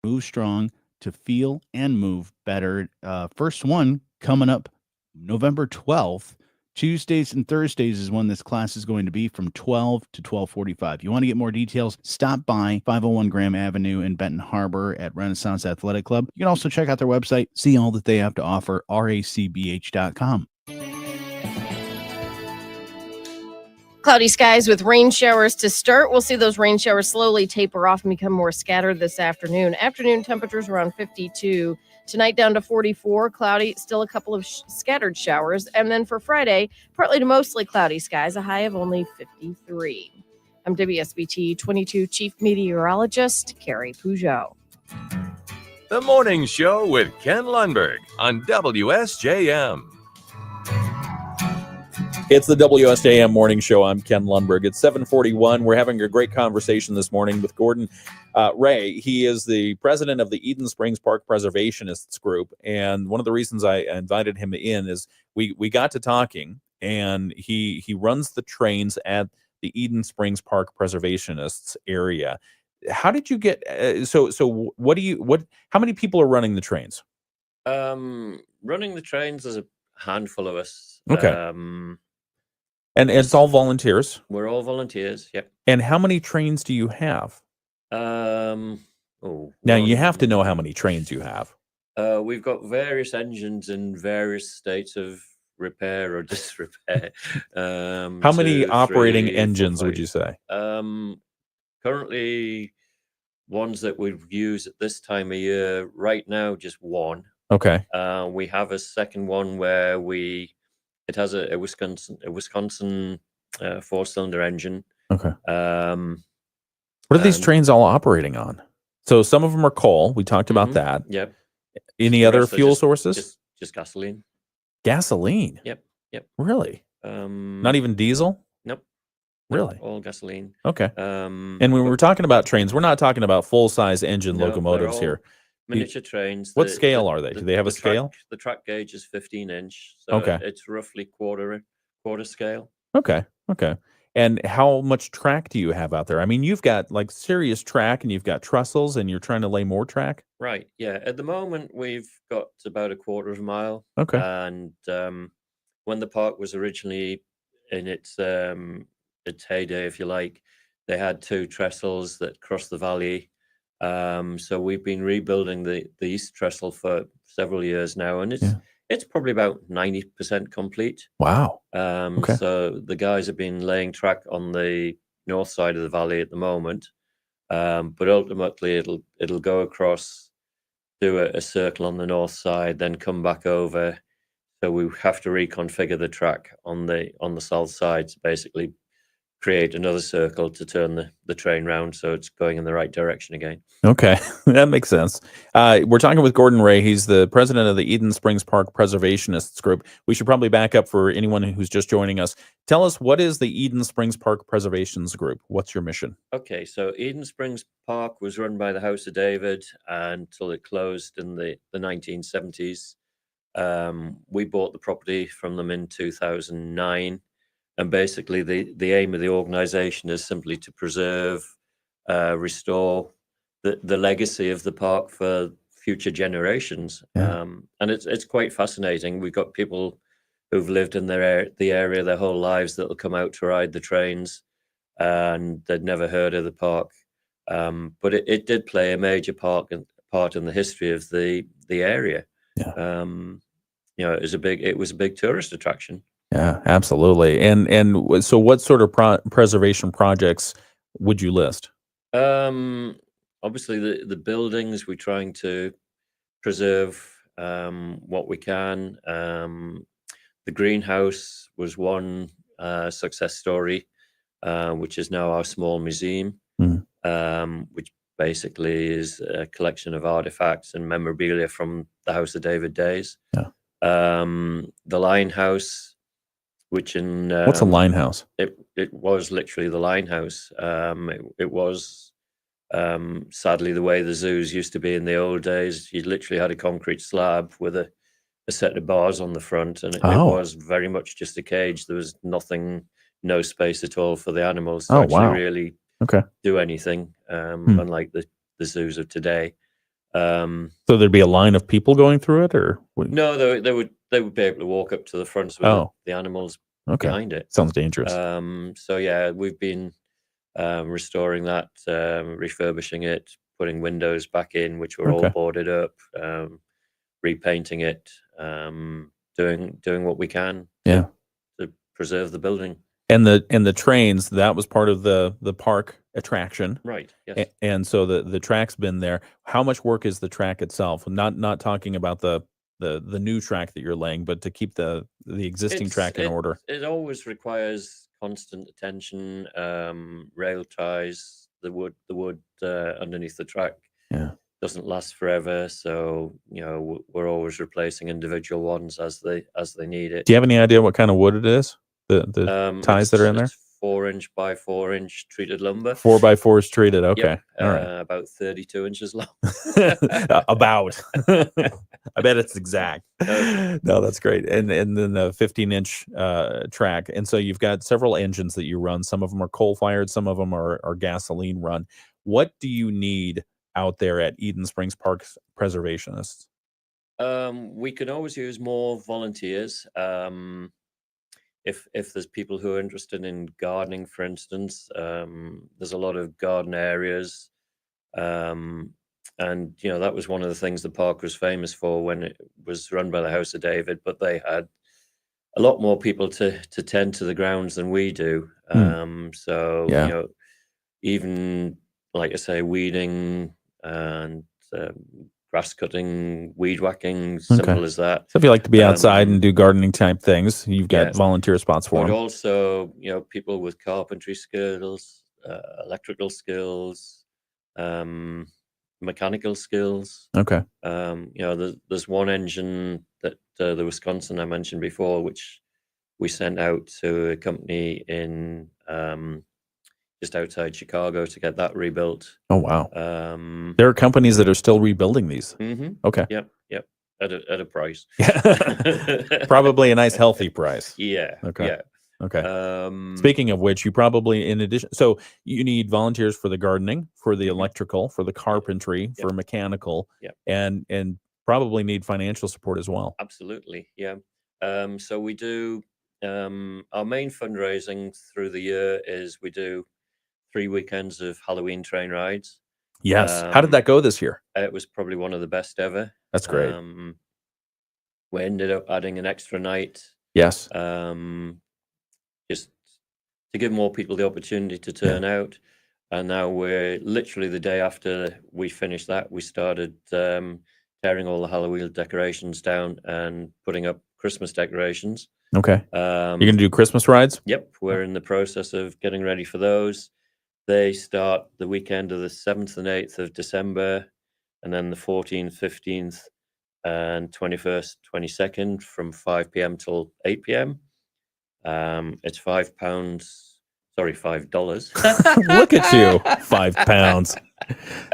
Move strong to feel and move better. First one coming up November 12th. Tuesdays and Thursdays is when this class is going to be from 12 to 12:45. You want to get more details, stop by 501 Graham Avenue in Benton Harbor at Renaissance Athletic Club. You can also check out their website, see all that they have to offer, racbh.com. Cloudy skies with rain showers to start. We'll see those rain showers slowly taper off and become more scattered this afternoon. Afternoon temperatures around 52. Tonight down to 44, cloudy, still a couple of scattered showers. And then for Friday, partly to mostly cloudy skies, a high of only 53. I'm WSBT 22 Chief Meteorologist Carrie Peugeot. The Morning Show with Ken Lundberg on WSJM. It's the WSJM Morning Show. I'm Ken Lundberg. It's 7:41. We're having a great conversation this morning with Gordon Reay. He is the president of the Eden Springs Park Preservationists group. And one of the reasons I invited him in is we got to talking, and he runs the trains at the Eden Springs Park Preservationists area. How did you get so how many people are running the trains? Running the trains, there's a handful of us. Okay. And it's all volunteers? We're all volunteers, yep. And how many trains do you have? Now, you have to know how many trains you have. We've got various engines in various states of repair or disrepair. How many 2, operating 3, 4, engines 5. would you say? Currently, ones that we use at this time of year, right now, just one. Okay. We have a second one where it has a Wisconsin 4-cylinder engine. Okay. What are these trains all operating on? So some of them are coal. We talked about that. Yep. Any The other rest are fuel sources? Just gasoline. Gasoline. Yep. Really? Not even diesel? Nope. Really? All gasoline. Okay. And when we're talking about trains, we're not talking about full-size engine No, locomotives they're all here. miniature trains. What scale are they? Do they have a scale? The track gauge is 15-inch, so Okay. it's roughly quarter scale. Okay. And how much track do you have out there? I mean, you've got like serious track and you've got trestles and you're trying to lay more track? Right. Yeah. At the moment, we've got about a quarter of a mile. Okay. And when the park was originally in its heyday, if you like, they had 2 trestles that crossed the valley. So we've been rebuilding the east trestle for several years now, and it's probably about 90% complete. Wow. Okay. So the guys have been laying track on the north side of the valley at the moment, but ultimately it'll go across, do a circle on the north side, then come back over. So we have to reconfigure the track on the south side to basically create another circle to turn the train round so it's going in the right direction again. Okay, that makes sense. We're talking with Gordon Reay. He's the president of the Eden Springs Park Preservationists group. We should probably back up for anyone who's just joining us. Tell us, what is the Eden Springs Park Preservations group? What's your mission? Okay, so Eden Springs Park was run by the House of David until it closed in the 1970s. We bought the property from them in 2009. And basically, the aim of the organization is simply to preserve, restore the legacy of the park for future generations. Yeah. And it's quite fascinating. We've got people who've lived in the area their whole lives that'll come out to ride the trains, and they'd never heard of the park. But it did play a major part in the history of the area. Yeah. It was a big tourist attraction. Yeah, absolutely. And so what sort of preservation projects would you list? Obviously the buildings, we're trying to preserve what we can. The greenhouse was one success story, which is now our small museum, which basically is a collection of artifacts and memorabilia from the House of David days. Yeah. The Lion House, which in what's a line house? It was literally the line house. It was sadly the way the zoos used to be in the old days. You literally had a concrete slab with a set of bars on the front, and it was very much just a cage. There was no space at all for the animals to actually really do anything, unlike the zoos of today. So there'd be a line of people going through it, or no? They would be able to walk up to the front with the animals behind it. Sounds dangerous. So yeah, we've been restoring that, refurbishing it, putting windows back in, which were all boarded up, repainting it, doing what we can to preserve the building. And the trains, that was part of the park attraction, right? Yes. And so the track's been there. How much work is the track itself? Not talking about the new track that you're laying, but to keep the existing track in order. It always requires constant attention. Rail ties, the wood underneath the track doesn't last forever, so we're always replacing individual ones as they need it. Do you have any idea what kind of wood it is? The ties that are in there? 4-inch by 4-inch treated lumber. 4x4 is treated. Okay. Yep. All right. About 32 inches long. About. I bet it's exact. No, that's great. And then the 15-inch track. And so you've got several engines that you run. Some of them are coal-fired. Some of them are gasoline run. What do you need out there at Eden Springs Park Preservationists? We can always use more volunteers. If there's people who are interested in gardening, for instance, there's a lot of garden areas. And, that was one of the things the park was famous for when it was run by the House of David, but they had a lot more people to tend to the grounds than we do. So Yeah. you know, even like I say, weeding and grass cutting, weed whacking, simple as that. So if you like to be outside and do gardening type things, you've got Yeah. volunteer spots for But them. also, you know, people with carpentry skills, electrical skills, mechanical skills. Okay. You know, there's one engine that the Wisconsin I mentioned before, which we sent out to a company in just outside Chicago to get that rebuilt. Oh wow. There are companies that are still rebuilding these. Okay. Yep. At a price. Probably a nice healthy price. Yeah. Okay. Yeah. Okay. Speaking of which, you probably, in addition, so you need volunteers for the gardening, for the electrical, for the carpentry, for mechanical, and probably need financial support as well. Absolutely. Yeah. So we do our main fundraising through the year is we do 3 weekends of Halloween train rides. Yes. How did that go this year? It was probably one of the best ever. That's great. We ended up adding an extra night. Yes. Just to give more people the opportunity to turn out. And now we're literally the day after we finished that, we started tearing all the Halloween decorations down and putting up Christmas decorations. Okay. You're going to do Christmas rides? Yep. We're in the process of getting ready for those. They start the weekend of the 7th and 8th of December, and then the 14th, 15th, and 21st, 22nd from 5 p.m. till 8 p.m. It's $5. Look at you, £5.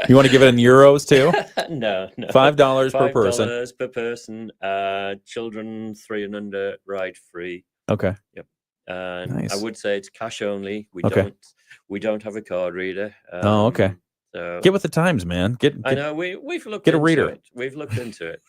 You want to give it in euros too? No. $5 per person. $5 per person. Children 3 and under ride free. Okay. Yep. And Nice. I would say it's cash only. We don't have a card reader. Oh, okay. So Get with the times, man. I know we've looked get a into reader. it. We've looked into it.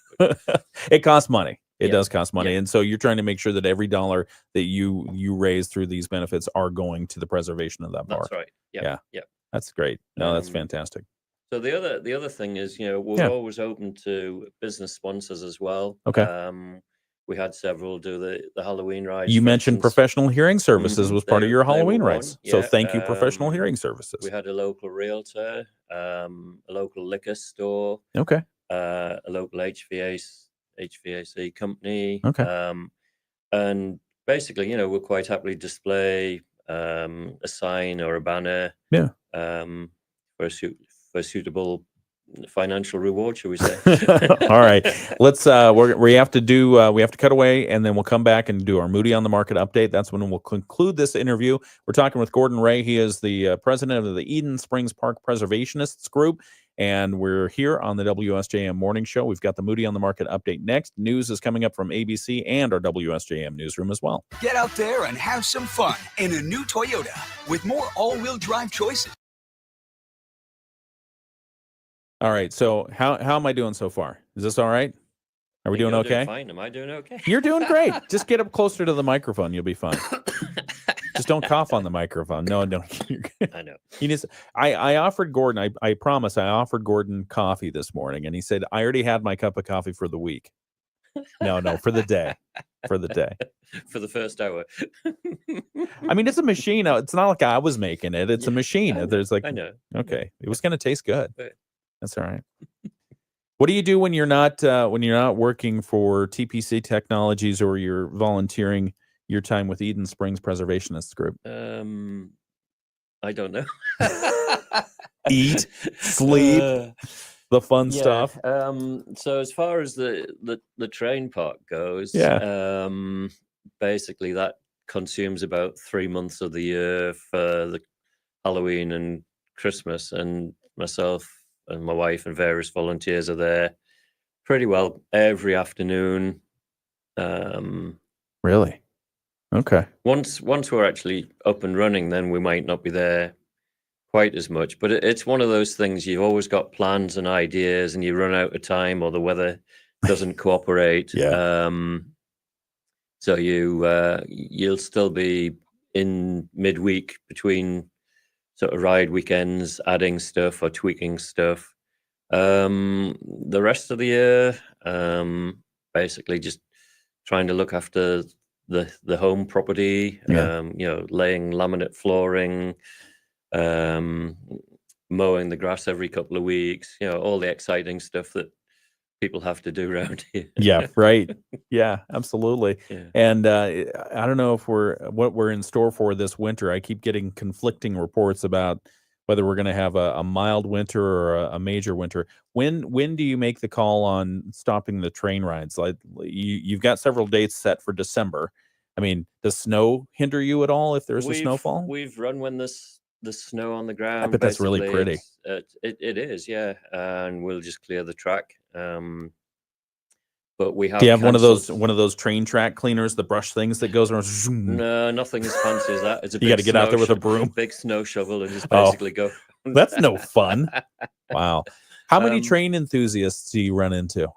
It costs money. It Yeah. does cost money. And so you're trying to make sure that every dollar that you raise through these benefits are going to the preservation of that park. That's right. Yep. Yeah. Yep. That's great. No, that's fantastic. So the other thing is, you know, we're always open to business sponsors as well. Okay. We had several do the Halloween rides. You for mentioned instance. Professional Hearing Services was part of your They were Halloween one, rides. So yeah. thank you, Professional Hearing Services. We had a local realtor, a local liquor store, Okay. a local HVAC company. Okay. And basically, you know, we'll quite happily display a sign or a banner for a suitable financial reward, shall we say? All right, let's we have to cut away, and then we'll come back and do our Moody on the Market update. That's when we'll conclude this interview. We're talking with Gordon Reay. He is the president of the Eden Springs Park Preservationists group, and we're here on the WSJM Morning Show. We've got the Moody on the Market update next. News is coming up from ABC and our WSJM newsroom as well. Get out there and have some fun in a new Toyota with more all-wheel drive choices. All right, so how am I doing so far? Is this all right? Are we doing You're okay? Fine. Am I doing okay? You're doing great. Just get up closer to the microphone. You'll be fine. Just don't cough on the microphone. No, don't. I know. He needs. I offered Gordon. I promise. I offered Gordon coffee this morning, and he said I already had my cup of coffee for the week. No, for the day. For the day. For the first hour. I mean, it's a machine. It's not like I was making it. It's a machine. There's like. I know. Okay, it was going to taste good. But, that's all right. What do you do when you're not working for TPC Technologies or you're volunteering your time with Eden Springs Preservationists group? I don't know. Eat, sleep, the fun stuff. So as far as the train park goes, basically that consumes about 3 months of the year for the Halloween and Christmas, and myself and my wife and various volunteers are there pretty well every afternoon. Really? Okay. Once we're actually up and running, then we might not be there quite as much. But it's one of those things, you've always got plans and ideas, and you run out of time or the weather doesn't cooperate. So you'll still be in midweek between sort of ride weekends, adding stuff or tweaking stuff. The rest of the year, basically just trying to look after the home property, laying laminate flooring, mowing the grass every couple of weeks, all the exciting stuff that people have to do around here. Yeah, right. Yeah, absolutely. Yeah. And I don't know if what we're in store for this winter. I keep getting conflicting reports about whether we're going to have a mild winter or a major winter. When do you make the call on stopping the train rides? Like you've got several dates set for December. I mean, does snow hinder you at all if there's a snowfall? We've run when the snow on the ground. bet that's really pretty. It is, yeah, and we'll just clear the track. But we have. Do you have one of those train track cleaners, the brush things that goes around? Zoom? No, nothing as fancy as that. It's You got to get out there with a broom, big snow shovel, and just basically go. That's no fun. Wow. How many train enthusiasts do you run into?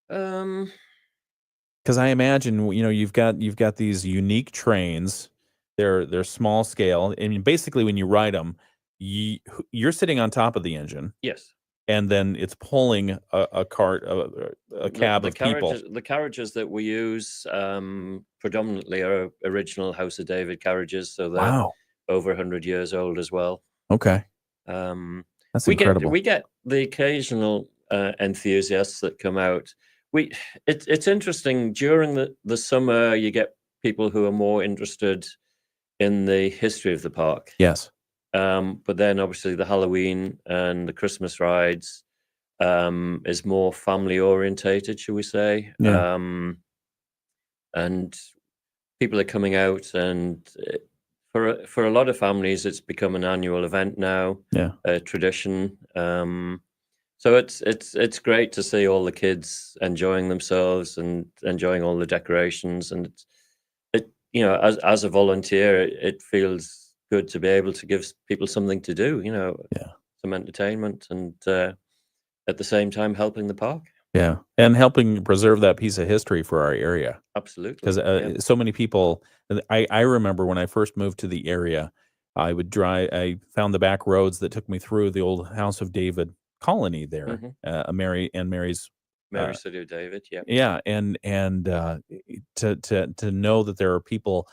Because I imagine you've got these unique trains. They're small scale. I mean, basically, when you ride them, you're sitting on top of the engine. Yes. And then it's pulling a cart, a cab of people. The carriages that we use predominantly are original House of David carriages, so they're over 100 years old as well. Okay, that's incredible. We get the occasional enthusiasts that come out. It's interesting during the summer. You get people who are more interested in the history of the park. Yes. But then obviously the Halloween and the Christmas rides is more family orientated, shall we say? Yeah. And people are coming out, and for a lot of families, it's become an annual event now. Yeah. A tradition. So it's great to see all the kids enjoying themselves and enjoying all the decorations, and as a volunteer, it feels good to be able to give people something to do, some entertainment, and at the same time helping the park. Yeah, and helping preserve that piece of history for our area. Absolutely. Because so many people, I remember when I first moved to the area, I found the back roads that took me through the old House of David colony there, Mary's Mary City of David, yeah. Yeah, and to know that there are people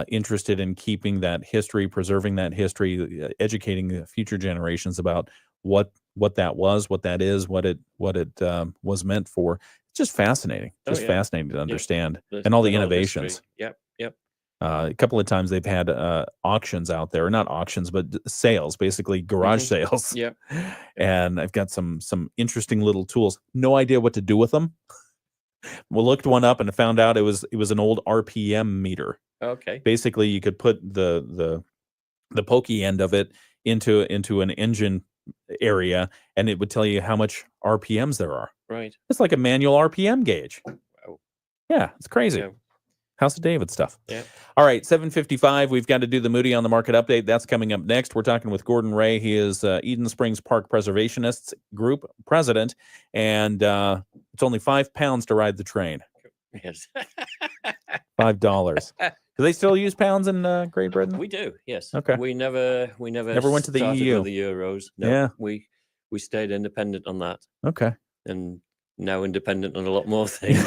interested in keeping that history, preserving that history, educating future generations about what that was, what that is, what it was meant for. It's just fascinating. Fascinating to understand, and all the innovations. Yep. A couple of times they've had auctions out there, not auctions, but sales, basically garage sales. Yep. And I've got some interesting little tools. No idea what to do with them. We looked one up and found out it was an old RPM meter. Okay. Basically, you could put the pokey end of it into an engine area, and it would tell you how much RPMs there are. Right. It's like a manual RPM gauge. Wow. Yeah, it's crazy. Yeah. House of David stuff. Yeah. All right, 7:55. We've got to do the Moody on the Market update. That's coming up next. We're talking with Gordon Reay. He is Eden Springs Park Preservationists Group president, and it's only £5 to ride the train. Yes. $5. Do they still use pounds in Great Britain? We do. Yes. Okay. We never went to the started EU. with the euros. No, Yeah. We stayed independent on that. Okay. And now independent on a lot more things.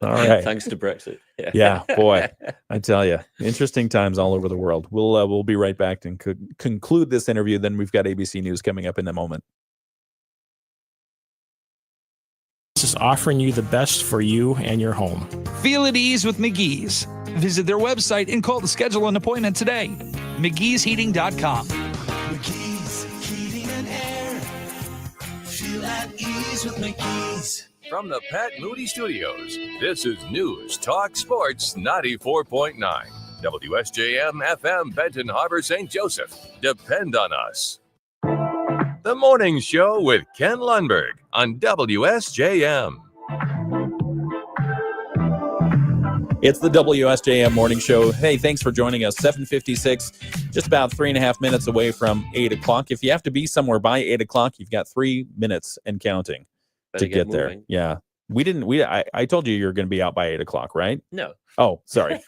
All right. Thanks to Brexit. Yeah, boy, I tell you, interesting times all over the world. We'll be right back and conclude this interview. Then we've got ABC News coming up in a moment. This is offering you the best for you and your home. Feel at ease with McGee's. Visit their website and call to schedule an appointment today. McGee'sHeating.com. McGee's Heating and Air. Feel at ease with McGee's. From the Pat Moody Studios, this is News Talk Sports 94.9. WSJM FM Benton Harbor, St. Joseph. Depend on us. The Morning Show with Ken Lundberg on WSJM. It's the WSJM Morning Show. Hey, thanks for joining us. 7:56, just about 3.5 minutes away from 8 o'clock. If you have to be somewhere by 8 o'clock, you've got 3 minutes and counting to get there. moving. Yeah. I told you you're going to be out by 8 o'clock, right? No. Oh, sorry.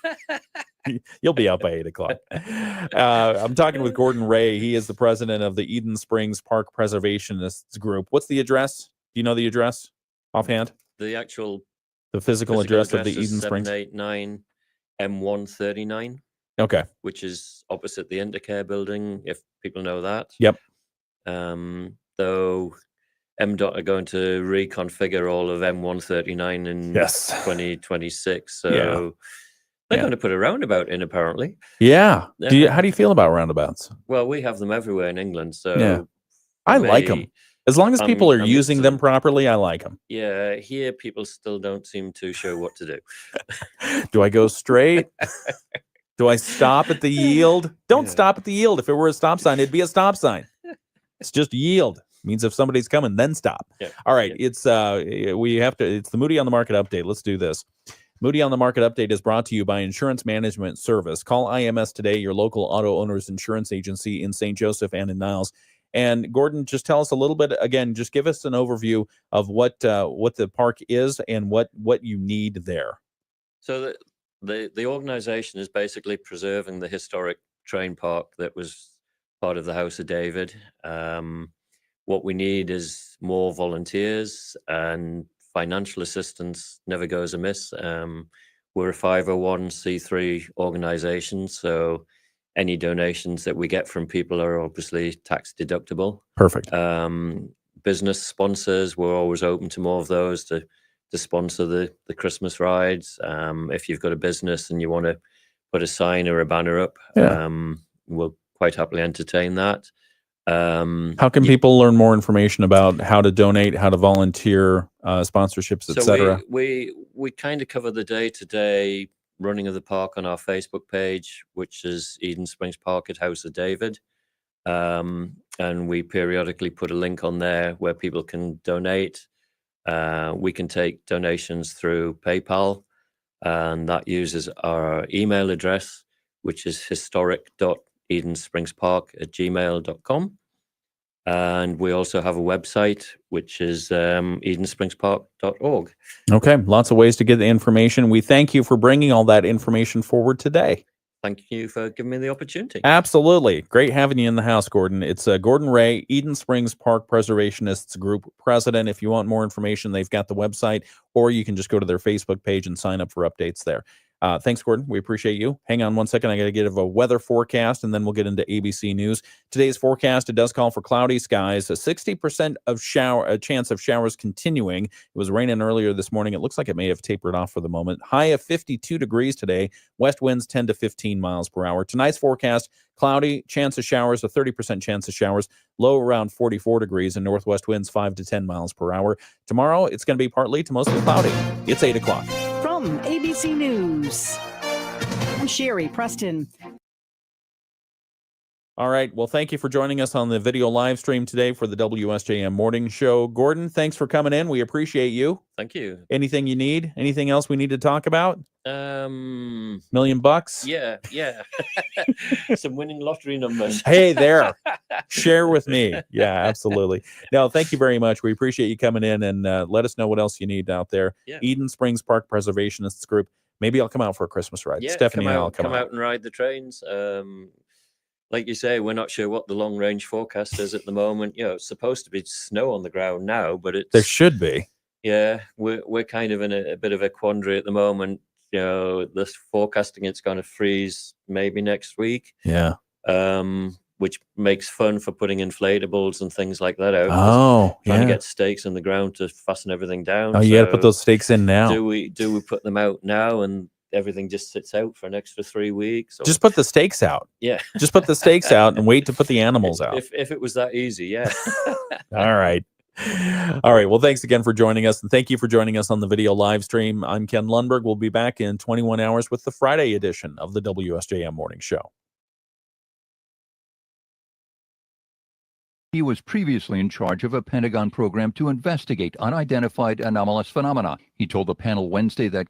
You'll be out by 8 o'clock. I'm talking with Gordon Reay. He is the president of the Eden Springs Park Preservationists Group. What's the address? Do you know the address offhand? The actual The physical address of the is Eden Springs. 789 M139. Okay. Which is opposite the Intercare building, if people know that. Yep. Though MDOT are going to reconfigure all of M139 in 2026. So they're going to put a roundabout in, apparently. Yeah. How do you feel about roundabouts? Well, we have them everywhere in England. So I like them. As long as people are using them properly, I like them. Yeah, here people still don't seem too sure what to do. Do I go straight? Do I stop at the yield? Don't stop at the yield. If it were a stop sign, it'd be a stop sign. It's just yield. It means if somebody's coming, then stop. All right. It's it's the Moody on the Market update. Let's do this. Moody on the Market update is brought to you by Insurance Management Service. Call IMS today, your local auto owner's insurance agency in St. Joseph and in Niles. And Gordon, just tell us a little bit again. Just give us an overview of what the park is and what you need there. So the organization is basically preserving the historic train park that was part of the House of David. What we need is more volunteers, and financial assistance never goes amiss. We're a 501c3 organization, so any donations that we get from people are obviously tax deductible. Perfect. Business sponsors, we're always open to more of those to sponsor the Christmas rides. If you've got a business and you want to put a sign or a banner up, we'll quite happily entertain that. How can people learn more information about how to donate, how to volunteer, sponsorships, etc.? So we kind of cover the day-to-day running of the park on our Facebook page, which is Eden Springs Park at House of David. And we periodically put a link on there where people can donate. We can take donations through PayPal, and that uses our email address, which is historic.edenspringspark@gmail.com. And we also have a website, which is edenspringspark.org. Okay, lots of ways to get the information. We thank you for bringing all that information forward today. Thank you for giving me the opportunity. Absolutely. Great having you in the house, Gordon. It's Gordon Reay, Eden Springs Park Preservationists Group President. If you want more information, they've got the website, or you can just go to their Facebook page and sign up for updates there. Thanks, Gordon. We appreciate you. Hang on one second. I got to give a weather forecast, and then we'll get into ABC News. Today's forecast, it does call for cloudy skies, a 60% chance of showers continuing. It was raining earlier this morning. It looks like it may have tapered off for the moment. High of 52 degrees today. West winds 10 to 15 miles per hour. Tonight's forecast, cloudy, chance of showers, a 30% chance of showers, low around 44 degrees, and northwest winds 5 to 10 miles per hour. Tomorrow, it's going to be partly to mostly cloudy. It's 8 o'clock. From ABC News, I'm Sherry Preston. All right. Well, thank you for joining us on the video live stream today for the WSJM Morning Show. Gordon, thanks for coming in. We appreciate you. Thank you. Anything you need? Anything else we need to talk about? $1 million? Yeah. Some winning lottery numbers. Hey, there. Share with me. Yeah, absolutely. No, thank you very much. We appreciate you coming in, and let us know what else you need out there. Yeah. Eden Springs Park Preservationists Group. Maybe I'll come out for a Christmas ride. Yeah, Stephanie and I'll come out and ride the trains. Like you say, we're not sure what the long range forecast is at the moment. You know, it's supposed to be snow on the ground now, but there should be. Yeah, we're kind of in a bit of a quandary at the moment. You know, this forecasting it's going to freeze maybe next week. Yeah. Which makes fun for putting inflatables and things like that out. Oh, trying to get stakes in the ground to fasten everything down. Oh, you got to put those stakes in now. Do we put them out now and everything just sits out for an extra 3 weeks? Or... Just put the stakes out. Yeah. Just put the stakes out and wait to put the animals out. If it was that easy, yeah. All right. All right. Well, thanks again for joining us. And thank you for joining us on the video live stream. I'm Ken Lundberg. We'll be back in 21 hours with the Friday edition of the WSJM Morning Show. He was previously in charge of a Pentagon program to investigate unidentified anomalous phenomena. He told the panel Wednesday that